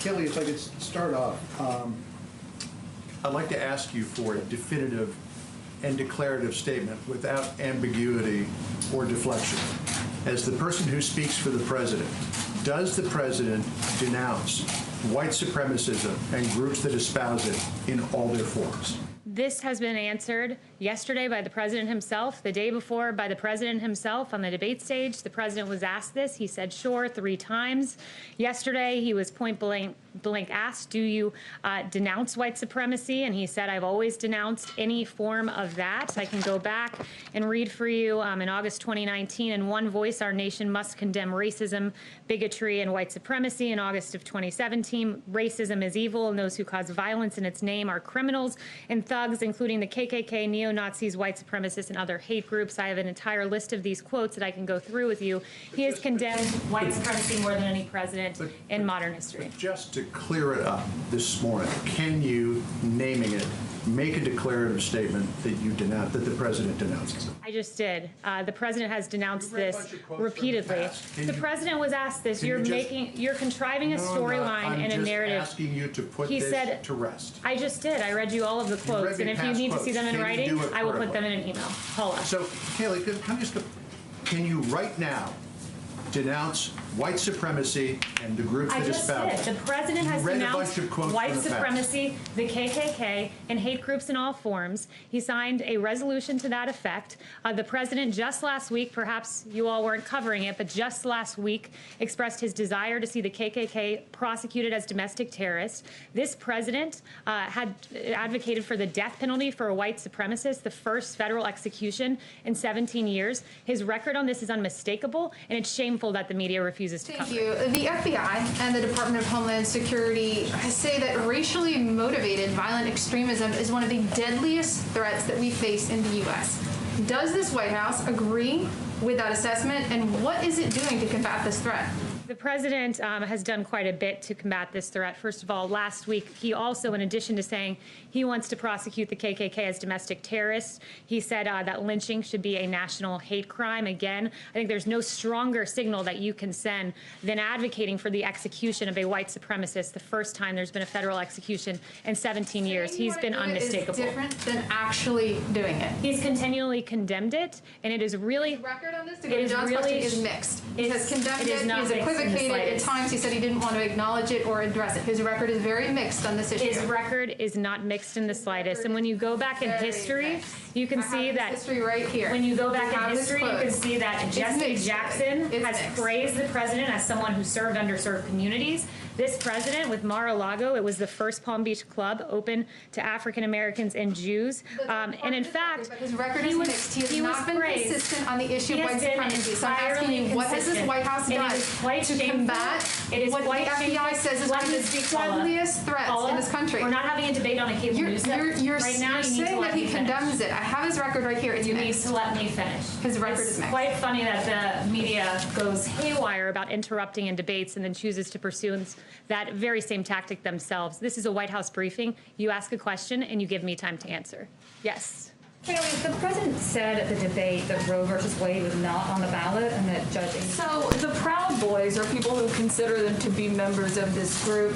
Kayleigh, if I could start off, I'd like to ask you for a definitive and declarative statement without ambiguity or deflection. As the person who speaks for the president, does the president denounce white supremacism and groups that espouse it in all their forms? This has been answered yesterday by the president himself, the day before by the president himself on the debate stage. The president was asked this. He said, sure, 3 times. Yesterday, he was point blank asked, do you denounce white supremacy? And he said, I've always denounced any form of that. I can go back and read for you in August 2019, in one voice, our nation must condemn racism, bigotry, and white supremacy. In August of 2017, racism is evil, and those who cause violence in its name are criminals and thugs, including the KKK, neo-Nazis, white supremacists, and other hate groups. I have an entire list of these quotes that I can go through with you. He has condemned white supremacy more than any president in modern history. Just to clear it up this morning, can you, naming it, make a declarative statement that you denounce, that the president denounces it? I just did. The president has denounced this repeatedly. The president was asked this. You're contriving a storyline and a narrative. I'm just asking you to put this to rest. I just did. I read you all of the quotes, and if you need to see them in writing, I will put them in an email. Paula. So, Kayleigh, can you right now denounce white supremacy and the groups that espouse it? The president has denounced white supremacy, the KKK, and hate groups in all forms. He signed a resolution to that effect. The president just last week, perhaps you all weren't covering it, but just last week expressed his desire to see the KKK prosecuted as domestic terrorists. This president had advocated for the death penalty for a white supremacist, the first federal execution in 17 years. His record on this is unmistakable, and it's shameful that the media refuses to cover it. Thank you. The FBI and the Department of Homeland Security say that racially motivated violent extremism is one of the deadliest threats that we face in the U.S. Does this White House agree with that assessment, and what is it doing to combat this threat? The president has done quite a bit to combat this threat. First of all, last week, he also, in addition to saying he wants to prosecute the KKK as domestic terrorists, he said that lynching should be a national hate crime. Again, I think there's no stronger signal that you can send than advocating for the execution of a white supremacist, the first time there's been a federal execution in 17 years. He's been unmistakable. Is different than actually doing it. He's continually condemned it, and it is really... His record on this, to go to John's question, is mixed. He has condemned it. He's equivocated at times. He said he didn't want to acknowledge it or address it. His record is very mixed on this issue. His record is not mixed in the slightest. And when you go back in history, you can see that history right here. When you go back in history, you can see that Jesse Jackson has praised the president as someone who served underserved communities. This president with Mar-a-Lago, it was the first Palm Beach club open to African Americans and Jews. And in fact, his record is mixed. He has not been consistent on the issue of white supremacy. So I'm asking you, what has this White House done to combat what the FBI says is one of the deadliest threats in this country? We're not having a debate on a cable news network. You're right now, saying that he condemns it. I have his record right here. You need to let me finish. His record is mixed. It's quite funny that the media goes haywire about interrupting in debates and then chooses to pursue that very same tactic themselves. This is a White House briefing. You ask a question and you give me time to answer. Yes. Kayleigh, the president said at the debate that Roe versus Wade was not on the ballot and that Judge Amy... So the Proud Boys, or people who consider them to be members of this group,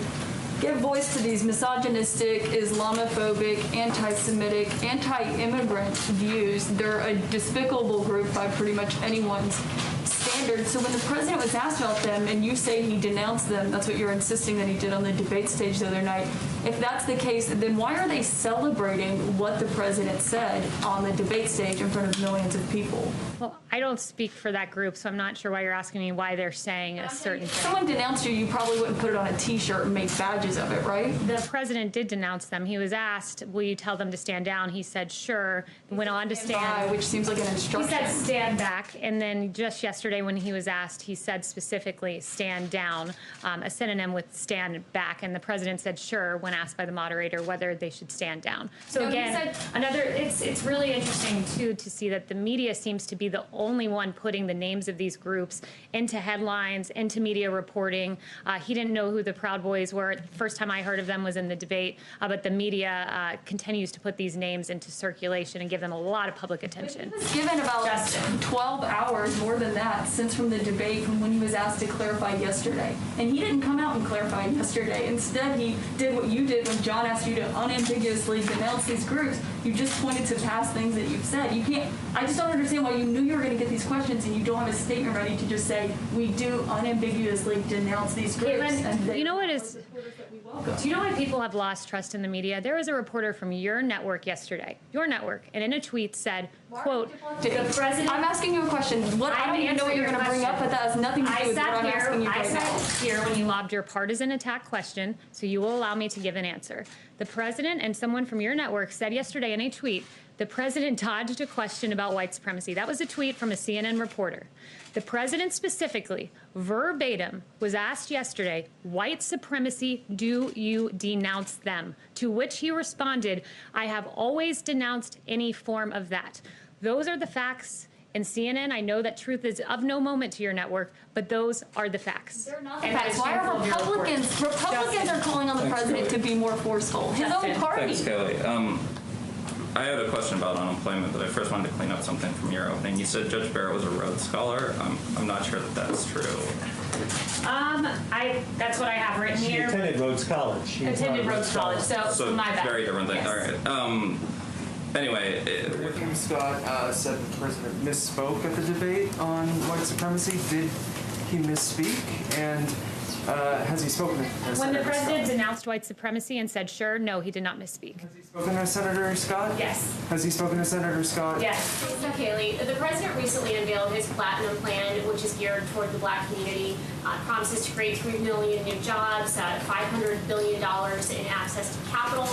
give voice to these misogynistic, Islamophobic, anti-Semitic, anti-immigrant views. They're a despicable group by pretty much anyone's standards. So when the president was asked about them and you say he denounced them, that's what you're insisting that he did on the debate stage the other night. If that's the case, then why are they celebrating what the president said on the debate stage in front of millions of people? Well, I don't speak for that group, so I'm not sure why you're asking me why they're saying a certain thing. If someone denounced you, you probably wouldn't put it on a T-shirt and make badges of it, right? The president did denounce them. He was asked, will you tell them to stand down? He said, sure. Went on to stand. Which seems like an instruction. He said, stand back. And then just yesterday when he was asked, he said specifically, stand down, a synonym with stand back. And the president said, sure, when asked by the moderator whether they should stand down. So again, it's really interesting, too, to see that the media seems to be the only one putting the names of these groups into headlines, into media reporting. He didn't know who the Proud Boys were. The first time I heard of them was in the debate, but the media continues to put these names into circulation and give them a lot of public attention. He was given about 12 hours, more than that, since from the debate from when he was asked to clarify yesterday. And he didn't come out and clarify yesterday. Instead, he did what you did when John asked you to unambiguously denounce these groups. You just pointed to past things that you've said. You can't, I just don't understand why you knew you were going to get these questions and you don't have a statement ready to just say, we do unambiguously denounce these groups. Caitlin, you know what is, do you know why people have lost trust in the media? There was a reporter from your network yesterday, and in a tweet said, quote, the president. I'm asking you a question. I don't even know what you're going to bring up, but that has nothing to do with what I'm asking you right now. I sat here when you lobbed your partisan attack question, so you will allow me to give an answer. The president and someone from your network said yesterday in a tweet, the president dodged a question about white supremacy. That was a tweet from a CNN reporter. The president specifically, verbatim, was asked yesterday, white supremacy, do you denounce them? To which he responded, I have always denounced any form of that. Those are the facts. And CNN, I know that truth is of no moment to your network, but those are the facts. They're not the facts. Why are Republicans are calling on the president to be more forceful? His own party. Thanks, Kayleigh. I had a question about unemployment, but I first wanted to clean up something from your opening. You said Judge Barrett was a Rhodes Scholar. I'm not sure that that's true. That's what I have written She here. attended Rhodes College. Attended Rhodes College, so my bad. Very different thing. Yes. All right. Anyway, Ricky Scott said the president misspoke at the debate on white supremacy. Did he misspeak? And has he spoken to When the Senator president Scott? denounced white supremacy and said, sure, no, he did not misspeak. Has he spoken to Senator Scott? Yes. Has he spoken to Senator Scott? Yes. So, Kayleigh, the president recently unveiled his Platinum Plan, which is geared toward the Black community. Promises to create 3 million new jobs, $500 billion in access to capital.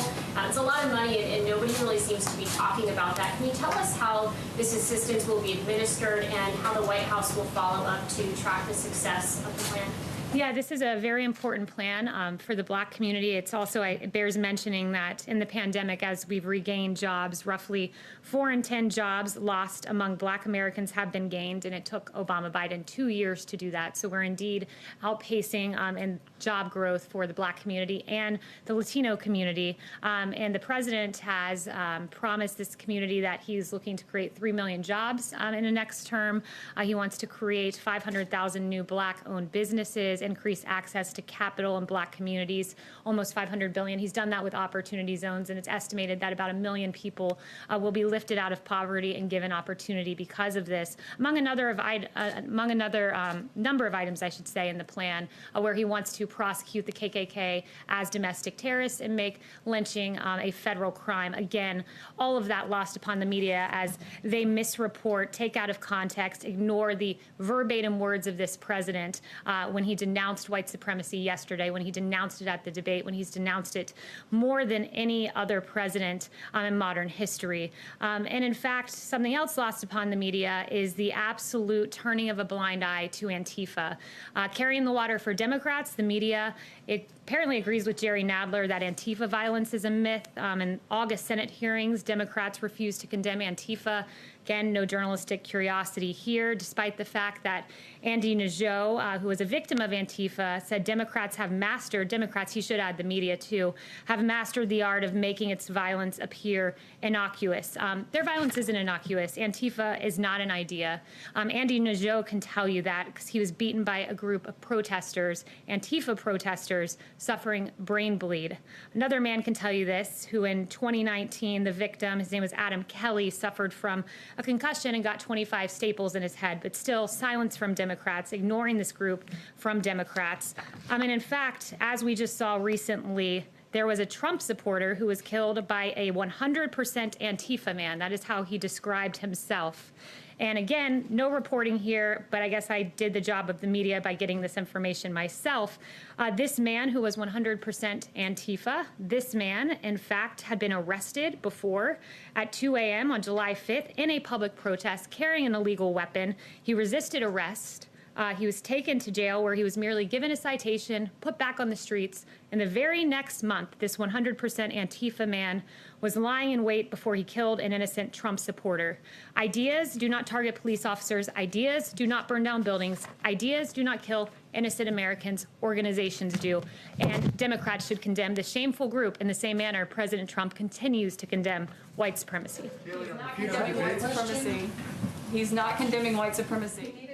It's a lot of money, and nobody really seems to be talking about that. Can you tell us how this assistance will be administered and how the White House will follow up to track the success of the plan? Yeah, this is a very important plan for the Black community. It's also, it bears mentioning that in the pandemic, as we've regained jobs, roughly 4 in 10 jobs lost among Black Americans have been gained, and it took Obama-Biden 2 years to do that. So we're indeed outpacing in job growth for the Black community and the Latino community. And the president has promised this community that he's looking to create 3 million jobs in the next term. He wants to create 500,000 new Black-owned businesses, increase access to capital in Black communities, almost $500 billion. He's done that with opportunity zones, and it's estimated that about 1 million people will be lifted out of poverty and given opportunity because of this, among another number of items, I should say, in the plan, where he wants to prosecute the KKK as domestic terrorists and make lynching a federal crime. Again, all of that lost upon the media as they misreport, take out of context, ignore the verbatim words of this president when he denounced white supremacy yesterday, when he denounced it at the debate, when he's denounced it more than any other president in modern history. And in fact, something else lost upon the media is the absolute turning of a blind eye to Antifa. Carrying the water for Democrats, the media apparently agrees with Jerry Nadler that Antifa violence is a myth. In August Senate hearings, Democrats refused to condemn Antifa. Again, no journalistic curiosity here, despite the fact that Andy Najot, who was a victim of Antifa, said Democrats, he should add the media too, have mastered the art of making its violence appear innocuous. Their violence isn't innocuous. Antifa is not an idea. Andy Najot can tell you that because he was beaten by a group of protesters, Antifa protesters, suffering brain bleed. Another man can tell you this, who in 2019, the victim, his name was Adam Kelly, suffered from a concussion and got 25 staples in his head, but still silence from Democrats, ignoring this group from Democrats. And in fact, as we just saw recently, there was a Trump supporter who was killed by a 100% Antifa man. That is how he described himself. And again, no reporting here, but I guess I did the job of the media by getting this information myself. This man who was 100% Antifa, this man, in fact, had been arrested before at 2 a.m. on July 5th in a public protest carrying an illegal weapon. He resisted arrest. He was taken to jail where he was merely given a citation, put back on the streets, and the very next month, this 100% Antifa man was lying in wait before he killed an innocent Trump supporter. Ideas do not target police officers. Ideas do not burn down buildings. Ideas do not kill innocent Americans. Organizations do. And Democrats should condemn this shameful group in the same manner President Trump continues to condemn white supremacy. He's not condemning white supremacy. He's not condemning white supremacy.